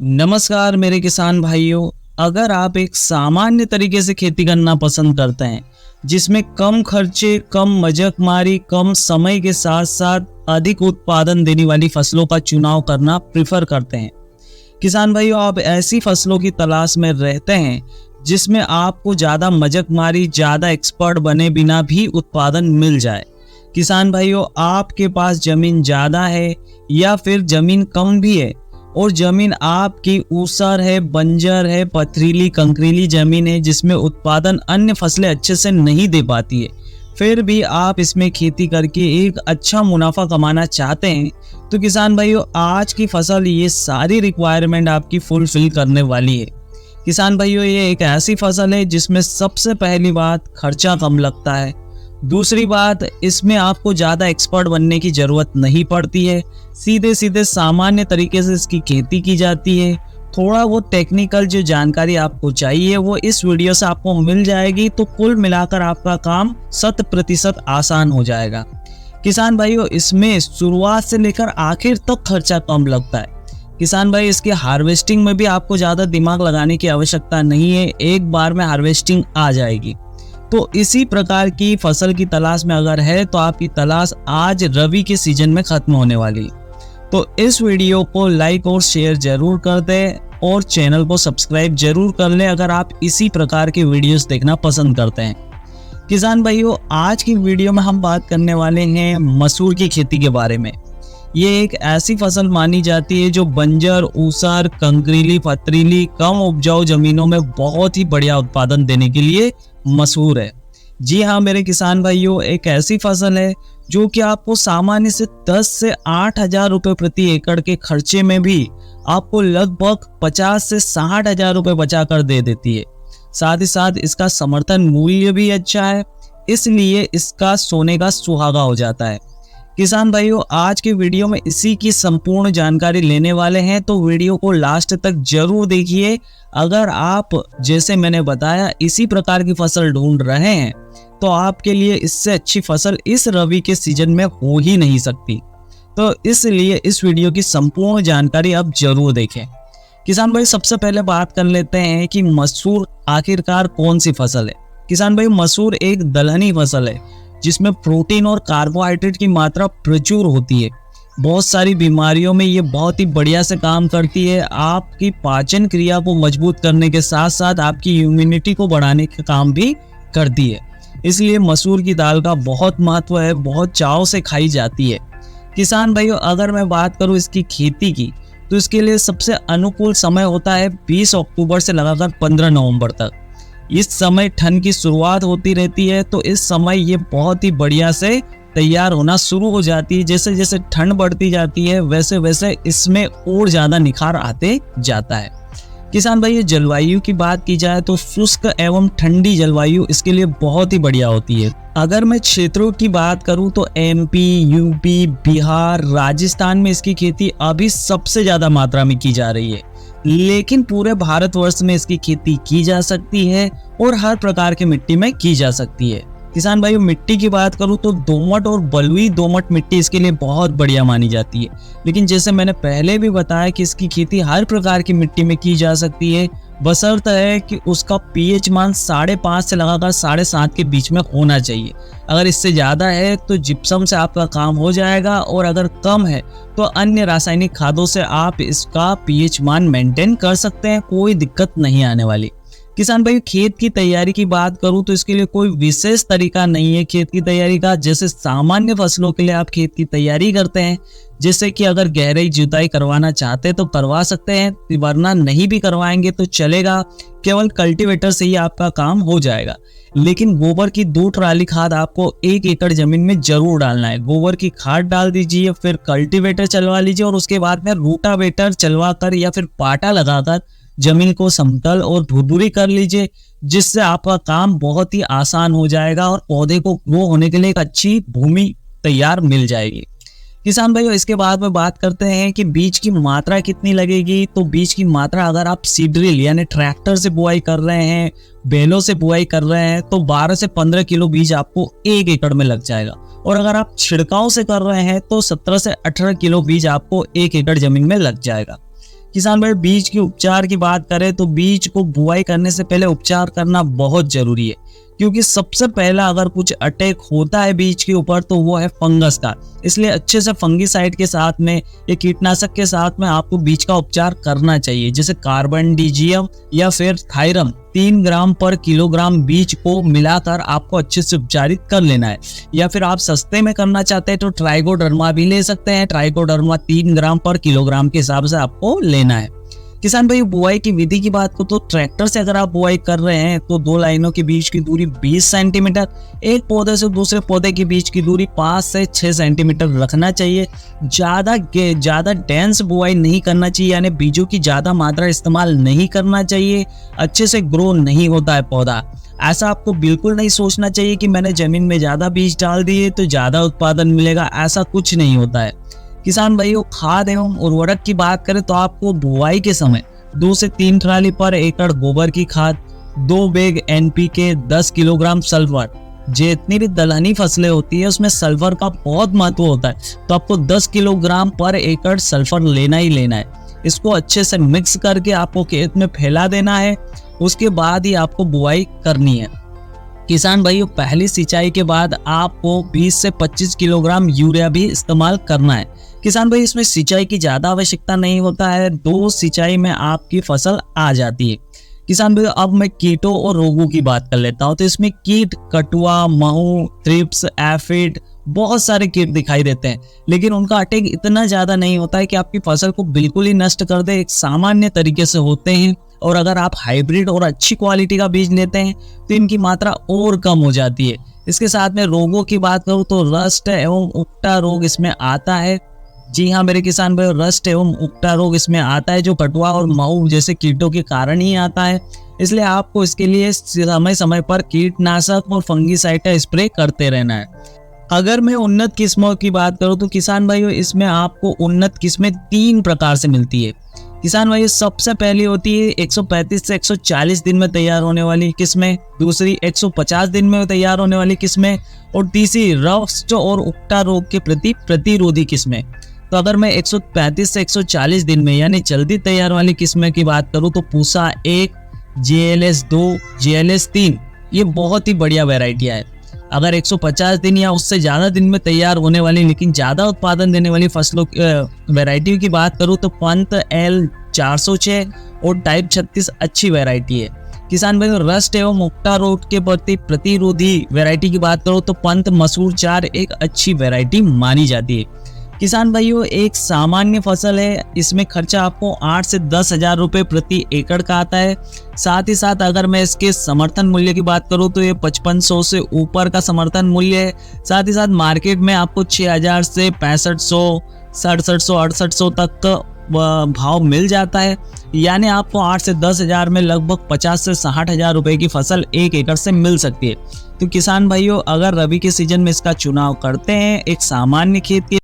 नमस्कार मेरे किसान भाइयों। अगर आप एक सामान्य तरीके से खेती करना पसंद करते हैं जिसमें कम खर्चे, कम मजकमारी, कम समय के साथ साथ अधिक उत्पादन देने वाली फसलों का चुनाव करना प्रेफर करते हैं, किसान भाइयों आप ऐसी फसलों की तलाश में रहते हैं जिसमें आपको ज़्यादा मजकमारी, ज़्यादा एक्सपर्ट बने बिना भी उत्पादन मिल जाए। किसान भाइयों आपके पास ज़मीन ज़्यादा है या फिर ज़मीन कम भी है और ज़मीन आपकी ऊसर है, बंजर है, पथरीली कंकरीली ज़मीन है जिसमें उत्पादन अन्य फसलें अच्छे से नहीं दे पाती है, फिर भी आप इसमें खेती करके एक अच्छा मुनाफा कमाना चाहते हैं, तो किसान भाइयों आज की फसल ये सारी रिक्वायरमेंट आपकी फुलफिल करने वाली है। किसान भाइयों ये एक ऐसी फसल है जिसमें सबसे पहली बात खर्चा कम लगता है, दूसरी बात इसमें आपको ज़्यादा एक्सपर्ट बनने की ज़रूरत नहीं पड़ती है, सीधे सीधे सामान्य तरीके से इसकी खेती की जाती है। थोड़ा वो टेक्निकल जो जानकारी आपको चाहिए वो इस वीडियो से आपको मिल जाएगी, तो कुल मिलाकर आपका काम 100% आसान हो जाएगा। किसान भाइयों इसमें शुरुआत से लेकर आखिर तक खर्चा कम लगता है। किसान भाई इसकी हार्वेस्टिंग में भी आपको ज़्यादा दिमाग लगाने की आवश्यकता नहीं है, एक बार में हार्वेस्टिंग आ जाएगी। तो इसी प्रकार की फसल की तलाश में अगर है तो आपकी तलाश आज रबी के सीजन में खत्म होने वाली। तो इस वीडियो को लाइक और शेयर जरूर कर दें और चैनल को सब्सक्राइब जरूर कर लें अगर आप इसी प्रकार के वीडियोस देखना पसंद करते हैं। किसान भाइयों आज की वीडियो में हम बात करने वाले हैं मसूर की खेती के बारे में। ये एक ऐसी फसल मानी जाती है जो बंजर, ऊसर, कंकरीली, पथरीली, कम उपजाऊ जमीनों में बहुत ही बढ़िया उत्पादन देने के लिए मशहूर है। जी हाँ मेरे किसान भाइयों, एक ऐसी फसल है जो कि आपको सामान्य से 10 से 8 हजार रुपये प्रति एकड़ के खर्चे में भी आपको लगभग 50 से 60 हजार रुपये बचा कर दे देती है। साथ ही साथ इसका समर्थन मूल्य भी अच्छा है, इसलिए इसका सोने का सुहागा हो जाता है। किसान भाइयों आज के वीडियो में इसी की संपूर्ण जानकारी लेने वाले हैं, तो वीडियो को लास्ट तक जरूर देखिए। अगर आप जैसे मैंने बताया इसी प्रकार की फसल ढूंढ रहे हैं तो आपके लिए इससे अच्छी फसल इस रबी के सीजन में हो ही नहीं सकती, तो इसलिए इस वीडियो की संपूर्ण जानकारी आप जरूर देखें। किसान भाई सबसे पहले बात कर लेते हैं कि मसूर आखिरकार कौन सी फसल है। किसान भाई मसूर एक दलहनी फसल है जिसमें प्रोटीन और कार्बोहाइड्रेट की मात्रा प्रचुर होती है। बहुत सारी बीमारियों में ये बहुत ही बढ़िया से काम करती है, आपकी पाचन क्रिया को मजबूत करने के साथ साथ आपकी इम्यूनिटी को बढ़ाने का काम भी करती है, इसलिए मसूर की दाल का बहुत महत्व है, बहुत चाव से खाई जाती है। किसान भाइयों अगर मैं बात करूँ इसकी खेती की तो इसके लिए सबसे अनुकूल समय होता है 20 अक्टूबर से लगाकर 15 नवंबर तक। इस समय ठंड की शुरुआत होती रहती है, तो इस समय ये बहुत ही बढ़िया से तैयार होना शुरू हो जाती है। जैसे जैसे ठंड बढ़ती जाती है वैसे वैसे इसमें और ज़्यादा निखार आते जाता है। किसान भाई जलवायु की बात की जाए तो शुष्क एवं ठंडी जलवायु इसके लिए बहुत ही बढ़िया होती है। अगर मैं क्षेत्रों की बात करूं तो एमपी, यूपी, बिहार, राजस्थान में इसकी खेती अभी सबसे ज़्यादा मात्रा में की जा रही है, लेकिन पूरे भारतवर्ष में इसकी खेती की जा सकती है और हर प्रकार की मिट्टी में की जा सकती है। किसान भाइयों मिट्टी की बात करूं तो दोमट और बलुई दोमट मिट्टी इसके लिए बहुत बढ़िया मानी जाती है, लेकिन जैसे मैंने पहले भी बताया कि इसकी खेती हर प्रकार की मिट्टी में की जा सकती है, बशर्त है कि उसका पीएच मान 5.5 से लगाकर 7.5 के बीच में होना चाहिए। अगर इससे ज़्यादा है तो जिप्सम से आपका काम हो जाएगा, और अगर कम है तो अन्य रासायनिक खादों से आप इसका पीएच मान मेंटेन कर सकते हैं, कोई दिक्कत नहीं आने वाली। किसान भाई खेत की तैयारी की बात करूं तो इसके लिए कोई विशेष तरीका नहीं है खेत की तैयारी का। जैसे सामान्य फसलों के लिए आप खेत की तैयारी करते हैं, जैसे कि अगर गहराई जुताई करवाना चाहते हैं तो करवा सकते हैं, वरना नहीं भी करवाएंगे तो चलेगा, केवल कल्टीवेटर से ही आपका काम हो जाएगा। लेकिन गोबर की 2 ट्राली खाद आपको 1 एकड़ जमीन में जरूर डालना है। गोबर की खाद डाल दीजिए, फिर कल्टीवेटर चलवा लीजिए और उसके बाद में रूटावेटर चलवा कर या फिर पाटा लगाकर जमीन को समतल और भुरभुरी कर लीजिए, जिससे आपका काम बहुत ही आसान हो जाएगा और पौधे को ग्रो होने के लिए एक अच्छी भूमि तैयार मिल जाएगी। किसान भाइयों इसके बाद में बात करते हैं कि बीज की मात्रा कितनी लगेगी। तो बीज की मात्रा अगर आप सीड ड्रिल यानी ट्रैक्टर से बुआई कर रहे हैं, बैलों से बुआई कर रहे हैं, तो 12 से 15 किलो बीज आपको 1 एकड़ में लग जाएगा, और अगर आप छिड़काव से कर रहे हैं तो 17 से 18 किलो बीज आपको 1 एकड़ जमीन में लग जाएगा। किसान भाई बीज के उपचार की बात करें तो बीज को बुआई करने से पहले उपचार करना बहुत जरूरी है, क्योंकि सबसे पहला अगर कुछ अटैक होता है बीज के ऊपर तो वो है फंगस का। इसलिए अच्छे से फंगीसाइड के साथ में या कीटनाशक के साथ में आपको बीज का उपचार करना चाहिए, जैसे कार्बनडिजियम या फिर थायरम 3 ग्राम पर किलोग्राम बीज को मिलाकर आपको अच्छे से उपचारित कर लेना है। या फिर आप सस्ते में करना चाहते हैं तो ट्राइकोडर्मा भी ले सकते हैं। ट्राइकोडर्मा 3 ग्राम पर किलोग्राम के हिसाब से आपको लेना है। किसान भाई बुआई की विधि की बात को तो ट्रैक्टर से अगर आप बुआई कर रहे हैं तो 2 लाइनों के बीच की दूरी 20 सेंटीमीटर, एक पौधे से दूसरे पौधे के बीच की दूरी 5 से 6 सेंटीमीटर रखना चाहिए। ज़्यादा डेंस बुआई नहीं करना चाहिए, यानी बीजों की ज़्यादा मात्रा इस्तेमाल नहीं करना चाहिए। अच्छे से ग्रो नहीं होता है पौधा। ऐसा आपको बिल्कुल नहीं सोचना चाहिए कि मैंने ज़मीन में ज़्यादा बीज डाल दिए तो ज़्यादा उत्पादन मिलेगा, ऐसा कुछ नहीं होता है। किसान भाइयों खाद एवं उर्वरक की बात करें तो आपको बुआई के समय 2 से 3 ट्राली पर एकड़ गोबर की खाद, 2 बैग NPK, 10 किलोग्राम सल्फर। जितनी भी दलहनी फसलें होती है उसमें सल्फर का बहुत महत्व होता है, तो आपको 10 किलोग्राम पर एकड़ सल्फर लेना ही लेना है। इसको अच्छे से मिक्स करके आपको खेत में फैला देना है, उसके बाद ही आपको बुआई करनी है। किसान भाइयों पहली सिंचाई के बाद आपको 20 से 25 किलोग्राम यूरिया भी इस्तेमाल करना है। किसान भाई इसमें सिंचाई की ज़्यादा आवश्यकता नहीं होता है, 2 सिंचाई में आपकी फसल आ जाती है। किसान भाई अब मैं कीटों और रोगों की बात कर लेता हूँ। तो इसमें कीट कटुआ, महू, थ्रिप्स, एफिड, बहुत सारे कीट दिखाई देते हैं, लेकिन उनका अटैक इतना ज़्यादा नहीं होता है कि आपकी फसल को बिल्कुल ही नष्ट कर दे। एक सामान्य तरीके से होते हैं, और अगर आप हाइब्रिड और अच्छी क्वालिटी का बीज लेते हैं तो इनकी मात्रा और कम हो जाती है। इसके साथ में रोगों की बात करूँ तो रस्ट एवं उकटा रोग इसमें आता है। जी हाँ मेरे किसान भाई, रस्ट एवं उकटा रोग इसमें आता है, जो कटुआ और महू जैसे कीटों के कारण ही आता है। इसलिए आपको इसके लिए समय समय पर कीटनाशक और फंगीसाइड का स्प्रे करते रहना है। अगर मैं उन्नत किस्मों की बात करूँ तो किसान भाइयों इसमें आपको उन्नत किस्में 3 प्रकार से मिलती है। किसान भाइयों सबसे पहली होती है 135 से 140 दिन में तैयार होने वाली किस्में, दूसरी 150 दिन में तैयार होने वाली किस्में, और तीसरी रस्ट और उकटा रोग के प्रति प्रतिरोधी किस्में। तो अगर मैं 135 से 140 दिन में यानी जल्दी तैयार वाली किस्में की बात करूँ तो पूसा 1, JLS 2, JLS 3 ये बहुत ही बढ़िया वैरायटियाँ है। अगर 150 दिन या उससे ज़्यादा दिन में तैयार होने वाली लेकिन ज़्यादा उत्पादन देने वाली फसलों वैरायटी की बात करूँ तो पंत L 406 और टाइप 36 अच्छी वैरायटी है। किसान भाइयों रस्ट एवं उकटा रोग के प्रति प्रतिरोधी वैरायटी की बात करो तो पंत मसूर 4 एक अच्छी वैरायटी मानी जाती है। किसान भाइयों एक सामान्य फसल है, इसमें खर्चा आपको 8 से 10 हज़ार रुपये प्रति एकड़ का आता है। साथ ही साथ अगर मैं इसके समर्थन मूल्य की बात करूं तो ये 5500 से ऊपर का समर्थन मूल्य है। साथ ही साथ मार्केट में आपको 6000 से 6500, 6700, 6800 तक का भाव मिल जाता है। यानी आपको 8 से 10 हज़ार में लगभग 50 से 60 हज़ार रुपये की फसल 1 एकड़ से मिल सकती है। तो किसान भाइयों अगर रबी के सीजन में इसका चुनाव करते हैं एक सामान्य खेत के